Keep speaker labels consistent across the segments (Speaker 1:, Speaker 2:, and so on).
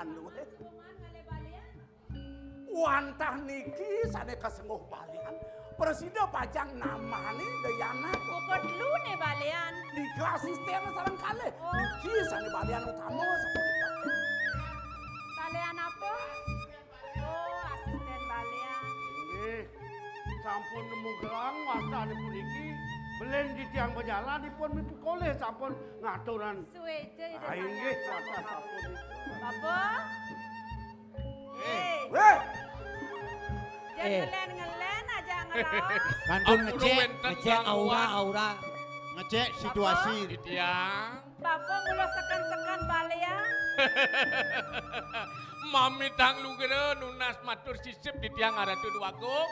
Speaker 1: balian luwih. Wantah niki sane kesenguh balian. Presida pajang namane Dayana.
Speaker 2: Pokok dulu nih balian.
Speaker 1: Di asisten sareng kalih. Si sane balian utama sapunika.
Speaker 2: Balian apa? Oh, asisten balian.
Speaker 3: Nggih. Sampun nemu gelang wastane puniki. Belen di tiang pejalan dipun mipikoleh sampun ngaturan.
Speaker 2: Suweje itu
Speaker 3: Ah, inggih kata sampun.
Speaker 2: Bapak.
Speaker 1: Weh,
Speaker 2: Jangan ngelen aja ngelos.
Speaker 4: Bantu
Speaker 5: Ampun,
Speaker 4: ngecek aura, ngecek situasi.
Speaker 5: Tiang.
Speaker 2: Bapak ngulo sekan-sekan balian.
Speaker 5: Mami tang lugere nunas matur sisip di tiang aratu duaku.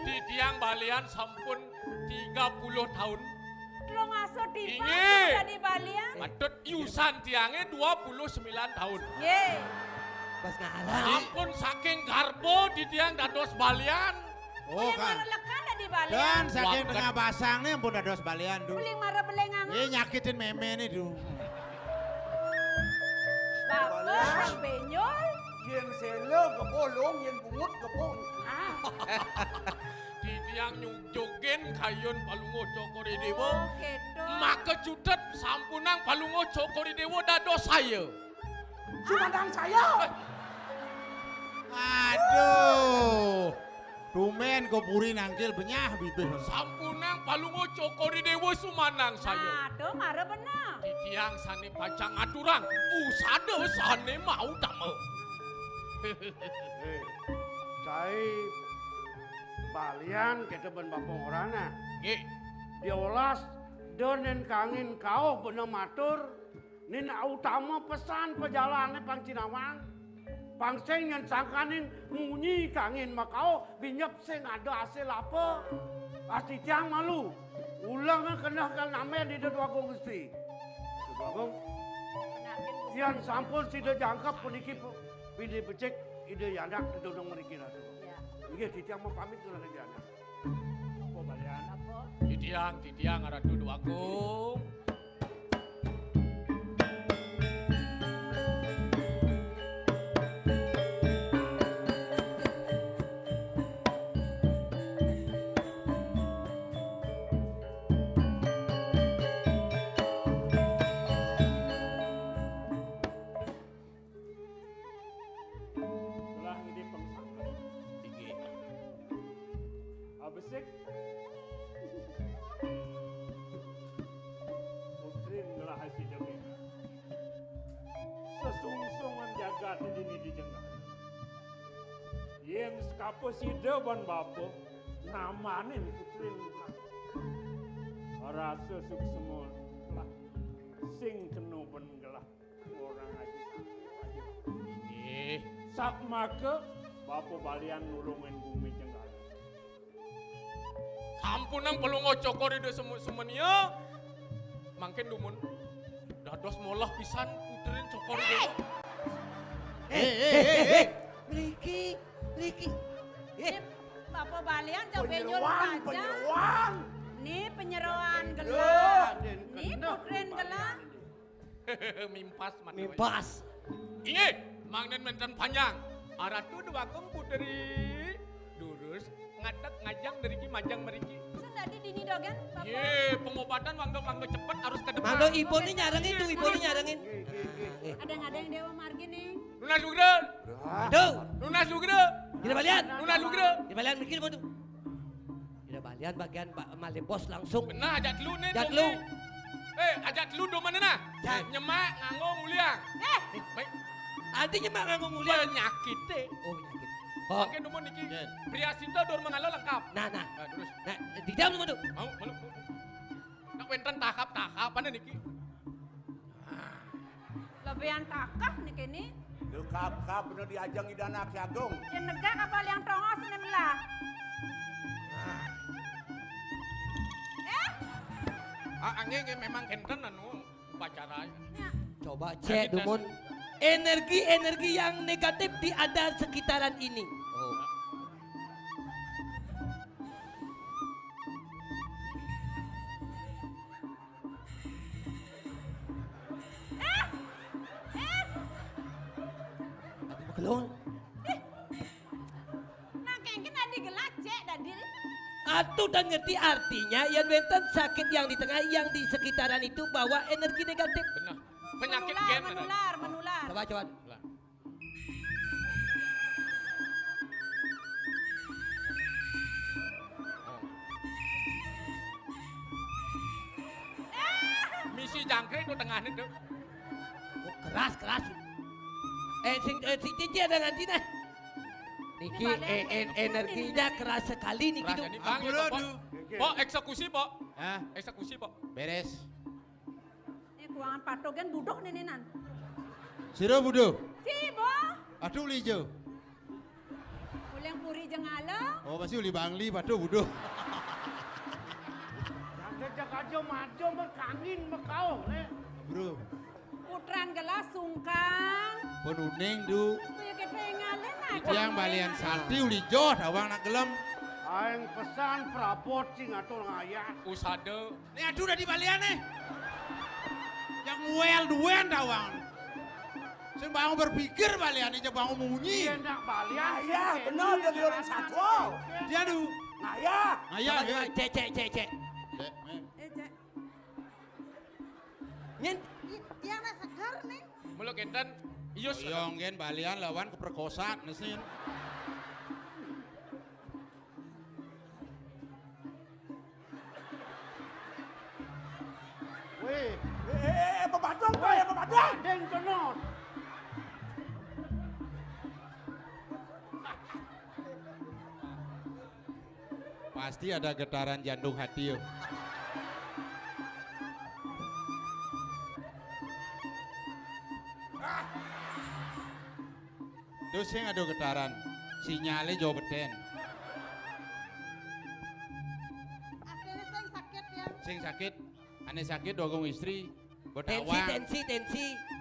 Speaker 5: Di tiang balian sampun 30 tahun.
Speaker 2: Lo ngasuh di
Speaker 5: Inggih.
Speaker 2: jadi balian.
Speaker 5: Matut iusan tiangnya 29 tahun.
Speaker 2: Ye.
Speaker 4: Pas ngalah.
Speaker 5: Sampun saking garbo di tiang dados balian.
Speaker 4: Oh
Speaker 2: Yang
Speaker 4: kan.
Speaker 2: marah lekan ada di balian.
Speaker 4: Dan saking
Speaker 5: Waket.
Speaker 4: tengah basang nih ampun dados balian du.
Speaker 2: Uling marah belengang.
Speaker 4: Nyakitin meme nih du.
Speaker 2: Bapak yang benyol.
Speaker 1: yen selo kebolong, yen bungut kebong.
Speaker 5: Di tiang nyungjogen kayun palungo cokori dewo.
Speaker 2: Oh, gitu.
Speaker 5: Maka judet sampunang palungo cokori dewo dados saya.
Speaker 1: Sumandang saya.
Speaker 4: Aduh. Tumen kau puri nangkil benyah bibir.
Speaker 5: Sampunang palungo cokori dewo sumanang saya.
Speaker 2: Aduh, marah benar.
Speaker 5: Di tiang sane pacang aturan. Usade sane mau dame.
Speaker 3: Saya balian kita ben bapong orana.
Speaker 5: Nggih.
Speaker 3: Diolas donen kangin kau bener matur. Nin utama pesan perjalanan pang Cinawang. Pangseng yang sangkanin munyi kangin makau binyep sing ada hasil apa. Asti tiang malu. Ulang kena kan namanya di dua gusti. Bagong. Tian sampun sida jangkap puniki pilih becek ide yanak dodong mriki ratu.
Speaker 2: Ya.
Speaker 3: Nggih ditiang mau pamit kula ke yanak. Apa balian?
Speaker 2: Apa?
Speaker 5: Di tiang aratu duaku.
Speaker 3: Ulah ngide pengsangkan.
Speaker 5: Tinggi.
Speaker 3: Abesek. Putrin ngelah hasil demi. Sesungsungan jaga dini di jengah. Yang sekapo sida ban bapo namanin putrin ngelah. Rasa suksemon lah. Sing kenu ben ngelah orang aja.
Speaker 5: Nggih.
Speaker 3: Sak maka bapo balian nulungin bumi jengah.
Speaker 5: Sampunang palungo cokori de semenia. Mangken dumun. Dados molah pisan puterin cokori dewo.
Speaker 4: Riki.
Speaker 2: Ini Bapak balian jauh benyol
Speaker 1: Penyeruan,
Speaker 2: aja.
Speaker 1: penyeruan.
Speaker 2: Nih penyeruan
Speaker 3: Ya,
Speaker 2: gelang.
Speaker 3: den
Speaker 2: Nih
Speaker 3: kena
Speaker 2: putren gelang.
Speaker 5: Mimpas man.
Speaker 4: Mimpas.
Speaker 5: Inggih, mangnen menten panjang. Aratu duakum puteri. Durus ngadak ngajang dari ki majang meriki.
Speaker 2: Sudah di dini dogen Bapak.
Speaker 5: Ye, pengobatan wangdo cepet harus ke depan.
Speaker 4: Mangga ibu nih nyarengin tuh, ibu nih nyarengin.
Speaker 2: Ada yang dewa margi nih.
Speaker 5: Lunas lugre.
Speaker 4: Aduh.
Speaker 5: Lunas lugre.
Speaker 4: Tidak balian.
Speaker 5: Lunas lugre.
Speaker 4: Tidak balian mikir mau tuh. Tidak balian bagian Pak Malebos langsung.
Speaker 5: Benar ajak lu nih.
Speaker 4: Ajak
Speaker 5: dong,
Speaker 4: lu.
Speaker 5: nih. Ajak lu do mana nah?
Speaker 4: Ya.
Speaker 5: Nyemak nganggo muliang. Baik.
Speaker 4: Artinya mah nganggo mulia.
Speaker 5: Penyakit deh.
Speaker 4: Oh penyakit. Oh.
Speaker 5: Oke dumun niki.
Speaker 4: Ya.
Speaker 5: Pria sinta dor mangalo lengkap.
Speaker 4: Nah.
Speaker 5: Nah, terus.
Speaker 4: Nah, di dalam tuh.
Speaker 5: Mau meluk. Nak wenten tahap-tahapan niki.
Speaker 2: Lebihan takah nih kini.
Speaker 1: Dekap-kap bener diajang idana Ki Agung.
Speaker 2: Yang negak apa yang tongos ini belah.
Speaker 5: Angge memang kenten anu upacara.
Speaker 4: Coba cek Dumun. Energi-energi yang negatif di ada sekitaran ini. Oh. Belum.
Speaker 2: Nah kengken adi gelak cek tadi.
Speaker 4: Atuh dan ngerti artinya yang benten sakit yang di tengah yang di sekitaran itu bawa energi negatif.
Speaker 5: Benar. Penyakit
Speaker 2: Menular,
Speaker 5: gen ada.
Speaker 2: menular, menular.
Speaker 4: Coba.
Speaker 5: Lah. Misi jangkrik itu tengah itu.
Speaker 4: Oh, keras. Sing Cici ada nganti nah. Niki energinya keras sekali niki
Speaker 5: Keras
Speaker 4: tuh.
Speaker 5: jadi bang itu po eksekusi po.
Speaker 6: Hah?
Speaker 5: Eksekusi po.
Speaker 6: Beres.
Speaker 2: Ini kuangan patogen budok nenenan.
Speaker 6: Siro budo.
Speaker 2: Cibo,
Speaker 6: Aduh uli jo.
Speaker 2: uleng puri jengala.
Speaker 6: Oh pasti uli bangli padu budo.
Speaker 3: Yang jejak aja maju berkangin bekau nih.
Speaker 6: Bro.
Speaker 2: Putran gelas sungkang.
Speaker 6: Pun uning du.
Speaker 2: Kuya ketengalen
Speaker 6: Itu yang balian salti uli jo dawang nak gelem.
Speaker 3: Aing pesan prapot sing atur ngayah.
Speaker 5: Usade.
Speaker 6: Nih aduh udah di balian nih. Yang well duen dawang. Sing bangun berpikir balian ini bangun munyi.
Speaker 3: Dia nak balian.
Speaker 1: Ngayah, bener dari orang satu.
Speaker 6: Dia du.
Speaker 1: Ngayah.
Speaker 6: Ayah ya.
Speaker 4: Cek.
Speaker 2: Cek.
Speaker 4: Nyen
Speaker 2: Yang nak segar nih.
Speaker 5: Muluk enten ius.
Speaker 6: Yong gen balian lawan keperkosaan nesin.
Speaker 3: Weh,
Speaker 1: Pemadong kok ya pemadong.
Speaker 3: deng kenot.
Speaker 6: Pasti ada getaran jantung hati yo. Terus yang ada getaran, sinyalnya jauh beten.
Speaker 2: Akhirnya saya sakit ya.
Speaker 6: Sing sakit, aneh sakit dogong istri, berdawang.
Speaker 4: tensi.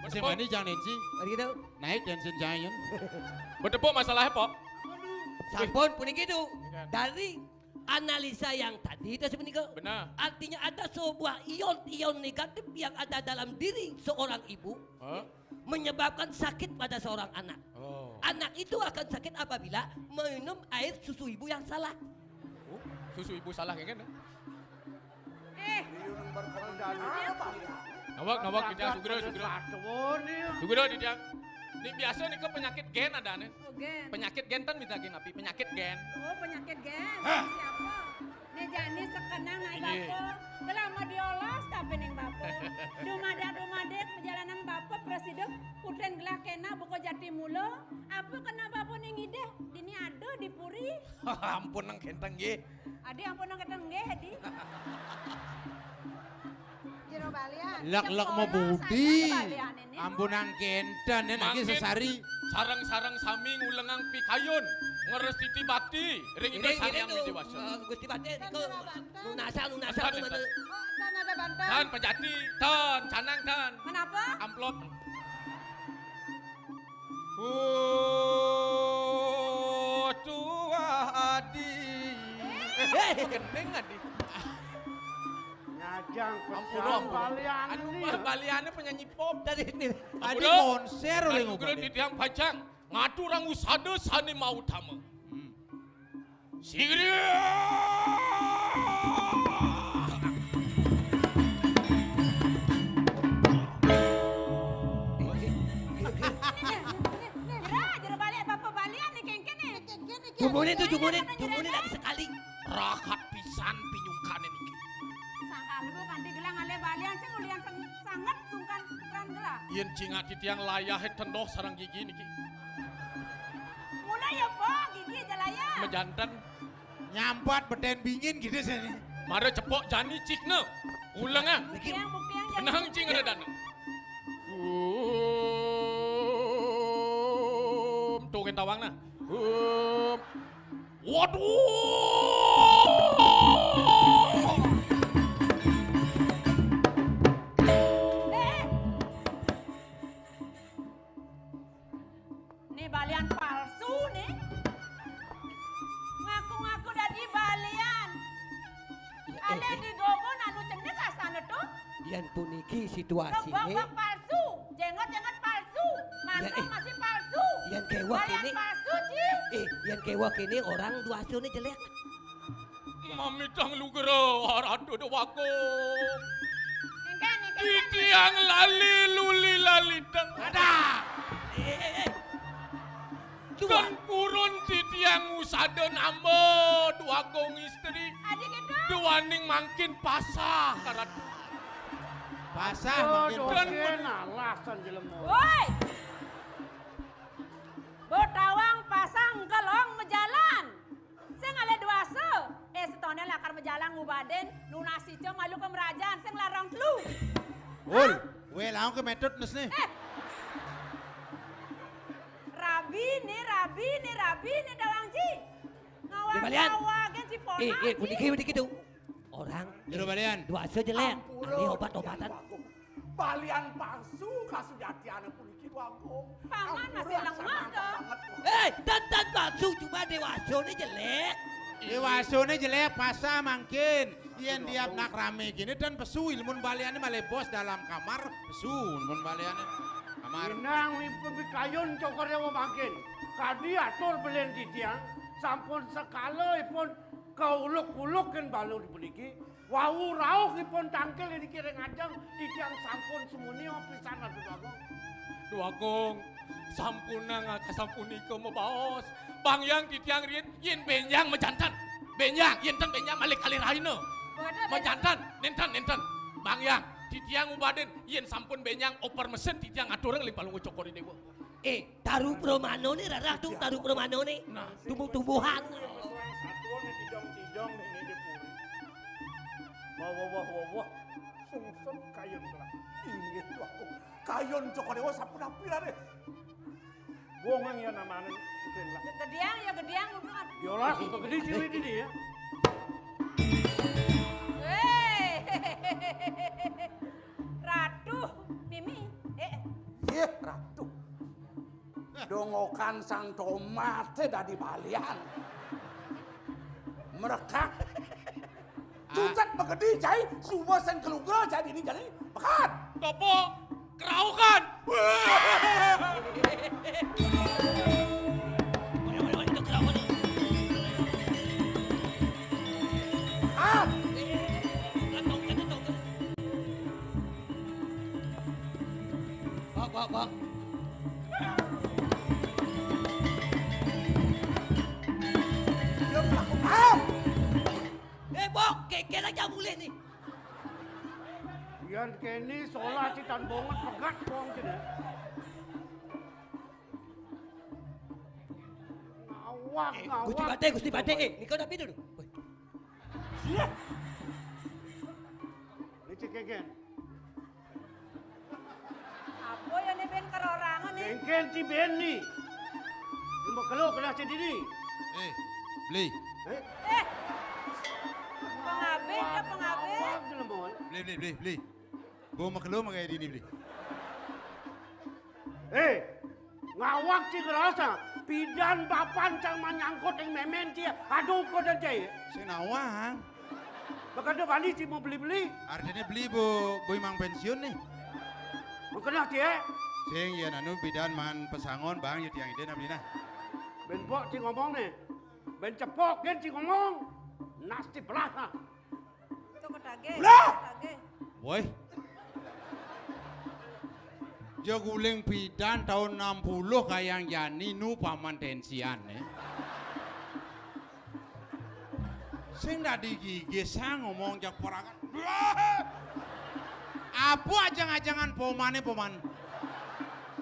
Speaker 6: Sing mani jangan tensi,
Speaker 4: Mari gitu.
Speaker 6: naik tensi giant.
Speaker 5: Bertepuk masalahnya po.
Speaker 4: Sampun puniki itu dari analisa yang tadi itu sebenarnya
Speaker 5: Benar.
Speaker 4: artinya ada sebuah ion negatif yang ada dalam diri seorang ibu
Speaker 5: Hah?
Speaker 4: menyebabkan sakit pada seorang anak.
Speaker 5: Oh.
Speaker 4: Anak itu akan sakit apabila minum air susu ibu yang salah.
Speaker 5: Oh, susu ibu salah kayak gini. Nawak kita sugro.
Speaker 3: Satu nih.
Speaker 5: Sugro di dia. Ini biasa nih ke penyakit gen ada nih.
Speaker 2: Oh gen.
Speaker 5: Penyakit gen kan minta gen api. Penyakit gen.
Speaker 2: Oh penyakit gen. Siapa? Nih jani sekenang naik
Speaker 5: Ini.
Speaker 2: bapo. Gelama diolos tapi neng bapo. Dumadek perjalanan bapo presiden putren gelah kena buko jati mulo. Apa kena bapo ning ide? Dini ado dipuri.
Speaker 5: Ampun nang kentang ge.
Speaker 2: Adi ampun nang keteng nggih di. Jero balian.
Speaker 6: Lek mau budi, ampunang kentan ya lagi sesari.
Speaker 5: Sarang-sarang sami ngulengang pikayun. Ngeresiti bakti. Ring itu sayang di dewasa.
Speaker 4: Gusti Bate itu lunasa
Speaker 5: Tan,
Speaker 4: tuh mana?
Speaker 2: Oh dan ada bantal.
Speaker 5: Tan pejati. Tan canang tan.
Speaker 2: Kenapa?
Speaker 5: Amplop. Tua adi. Gendeng adi.
Speaker 3: Nyajang
Speaker 5: Ampun
Speaker 3: pesan balian
Speaker 5: Anu
Speaker 3: nih.
Speaker 5: mah baliannya penyanyi pop.
Speaker 4: Dari ini.
Speaker 6: Adi konser oleh
Speaker 5: Anu geus di tiang pajang. Ngatu orang usada sani mau utama. Sigri.
Speaker 2: Jero balian bapo balian nih kengken nih.
Speaker 4: Jumunin lagi sekali.
Speaker 5: Rakat pisan pinyungkane niki.
Speaker 2: Sangka lu kan digelang ale balian sing ulian sangat sungkan ukuran gelah.
Speaker 5: Yen cingat di tiang layahe tendoh sarang gigi niki.
Speaker 2: Mulai ya po gigi jalaya.
Speaker 5: Mejantan
Speaker 6: nyampat beten bingin gitu sini.
Speaker 5: mare cepok jani cikne. Ulang ah.
Speaker 2: Bukti yang
Speaker 5: Benang cing ada dana. Tuh kentawang nah. Waduh.
Speaker 2: Nih balian palsu nih. Ngaku-ngaku dari balian. Ale di gogon anu cendet asana tuh.
Speaker 4: Yang puniki situasinya.
Speaker 2: Rebok palsu, jengot palsu, mantu
Speaker 4: Ya,
Speaker 2: masih palsu.
Speaker 4: yang kewak ini.
Speaker 2: Balian pasu, Ci.
Speaker 4: Yang kewak ini orang dua asuh ini jelek.
Speaker 5: Mami tang lu gero arado do wakong.
Speaker 2: Engkan.
Speaker 5: Titiang lali luli lali tang.
Speaker 6: Ada.
Speaker 4: Coba.
Speaker 5: Kan kurun titiang usaden ambo wakong istri.
Speaker 2: Adik itu.
Speaker 5: Duaning mangkin pasah karat.
Speaker 6: Basah
Speaker 3: Oh,
Speaker 6: makin.
Speaker 3: dosen alasan jelema.
Speaker 2: Woi. Botawang pasang kelong mejalan. Sing ale dua se. Setone lakar mejalan ngubaden lunasi ce malu ke merajaan sing larang telu.
Speaker 6: Ul, we langsung ke metode nes nih.
Speaker 2: Rabi nih dawang Ci.
Speaker 4: Di balian.
Speaker 2: Ngawang-ngawang si pona.
Speaker 4: Begitu tuh. Orang
Speaker 6: Jero balian.
Speaker 4: dua asuh jelek.
Speaker 1: Ampura,
Speaker 4: Ahli obat-obatan.
Speaker 1: Wakong. Balian palsu kasujatian puniki Wakong.
Speaker 2: Pangan masih
Speaker 1: Ampura,
Speaker 2: lemah,
Speaker 1: sangat
Speaker 2: dah.
Speaker 1: banget.
Speaker 4: Dan palsu cuma dewasa ini jelek.
Speaker 6: Dewasone jelek pasah mangkin. Yen diap nak rame gini dan pesu ilmun baliannya malah bos dalam kamar pesu ilmun baliannya kamar.
Speaker 3: Inang wipun kayun cokor dewa makin. Kadi atur belen titiang. Sampun sekala ipun kauluk-uluk kan balu dipuniki. Wau rauh ipun tangkel ini kira ngajang. Titiang sampun semuni opisan adu Wakong.
Speaker 5: Wakong sampuna nga kasampuni ko mabaos. Bang yang titiang rin yin benyang majantan. Benyang yin tan benyang malik kalirahino. Majantan nenten. Bang yang titiang ubaden yin sampun benyang oper mesin titiang aturang lipalungu cokori dewa.
Speaker 4: Taruh peromano nih rarah tuh taruh peromano nih.
Speaker 5: Nah,
Speaker 4: Tumbuh-tumbuhan.
Speaker 3: Satuan nih tidong-tidong nih ini puri. Wah. Sungsem kayun belah.
Speaker 1: Inggih Wakong. Kayon cokor dewa sampun apira deh.
Speaker 3: Wongang ya namanya mungkin lah.
Speaker 2: Gediang hubungan.
Speaker 3: Yolas, begini ciri ini ya.
Speaker 2: Ratu, Mimi.
Speaker 1: Iya, Ratu. Dongokan sang tomate dari balian. Mereka Tucat begedi cai, semua sang kelugra jadi ini jadi pekat.
Speaker 5: topo keraukan.
Speaker 1: Ah,
Speaker 4: Kok.
Speaker 1: dia melakukan.
Speaker 4: Bok, kekela aja boleh nih.
Speaker 3: Yan kini solah citan bongat pegat bong cina. Ngawak.
Speaker 4: Gusti Bade. Ni kau dah pindah tu.
Speaker 1: Iya,
Speaker 3: Ini cekeken.
Speaker 2: Apa yang ini ben kerorangan nih?
Speaker 3: Kengken si Benny. Ini kalau kena cedini.
Speaker 6: Beli.
Speaker 2: Pengabe.
Speaker 3: Awak jelemon.
Speaker 6: Beli. Bawa makelo makanya ini beli.
Speaker 3: Ngawak si kerasa. Pidan bapan cang menyangkut yang memen cia. Aduh kau dan cai.
Speaker 6: Saya nawang.
Speaker 3: Bahkan dia balik si mau beli-beli.
Speaker 6: Artinya beli bu imang pensiun nih.
Speaker 3: Bukan cia.
Speaker 6: Sing ya nanu bidan man pesangon bang ya tiang ide na beli nah.
Speaker 3: Ben pok si ngomong nih. Ben cepok kan si ngomong. Nasti belah.
Speaker 2: Itu ketage.
Speaker 1: Lah!
Speaker 6: Boy. Joguling bidan tahun 60 kayang yani nu paman tensian nih. Sing dah digigis sang ngomong jak perangan. Apa ajang-ajangan poman.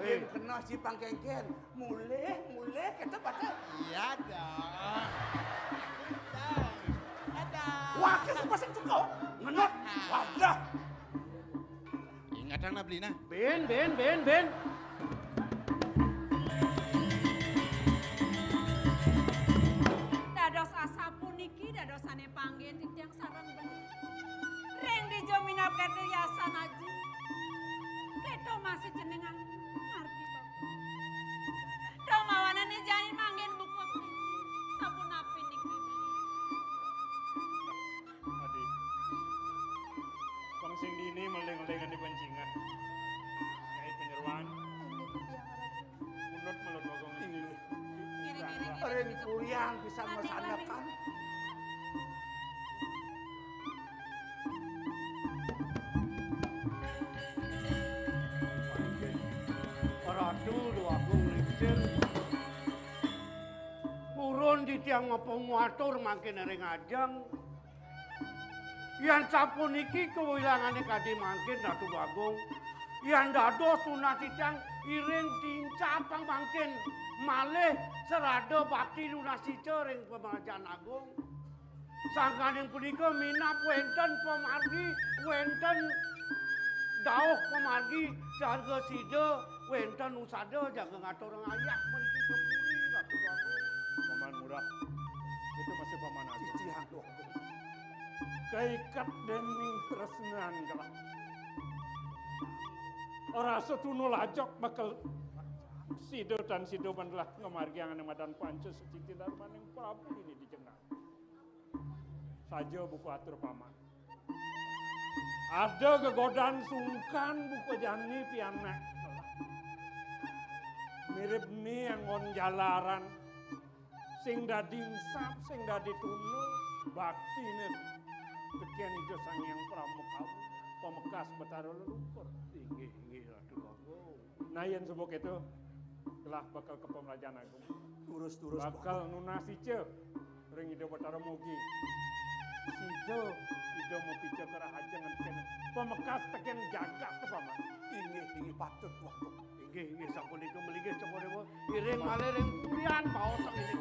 Speaker 1: yang kena si pangkengken. Mulai kita baca.
Speaker 6: Iya dong. Ada.
Speaker 1: Wah, kita pasang cukup. Ngenot. Wadah.
Speaker 6: Ingat na beli nah.
Speaker 3: Ben.
Speaker 2: Dados asapu niki dadosane panggen titiang sareng bener. Reng dijominap kete yasan aja. Keto masih jenengan ngerti Pak. Dong mawana nih jani manggen buku sapu napi niki.
Speaker 3: Adik. Pangsing dini meleng-lengan di pancingan. Kait penyeruan. Munut melut bogong.
Speaker 1: Ring kulian bisa mesandakan.
Speaker 3: Ratu Agung Lingsir. Purun di tiang ngopong watur makin ring ajang. Yang sapuniki kewilangane kadi mangkin Ratu Agung. Yang dados tunati tiang iring dincapang mangkin. Malih serada bakti lunasica ring Pemerajan Agung. Sangkaning punika minap wenten pemargi, wenten dawuh pemargi jaga sida, wenten usada jaga ngatur ngayah meniki kepuri Ratu Agung.
Speaker 7: Paman Murah, itu masih paman aja.
Speaker 1: Cicihan Agung.
Speaker 7: Kaikat dening tresnan kalah. Ora setuno lajok bakal Sido dan Sido mandelah ngemargi yang madan panca seciti darmaning Prabu ini dijenengan. Saja buku atur paman. Ada gegodan sungkan buku jani pianak. Mirip nih yang on jalaran. Sing dadi insap, sing dadi tunu, bakti nih. Tekian itu sang yang pramuka, pemekas betara leluhur.
Speaker 3: Inggih Ratu Agung.
Speaker 7: Nah yang sebut itu telah bakal ke Pemerajan Agung.
Speaker 1: Turus-turus.
Speaker 7: Bakal nunasi ce, ring ide betara mugi. Sido, ide mau pice ke rahajangan kene. Pemekas tekian jaga tuh paman.
Speaker 1: Inggih patut Agung.
Speaker 3: Inggih sapunika melinggih coba iring malih ring kulian baosok ini.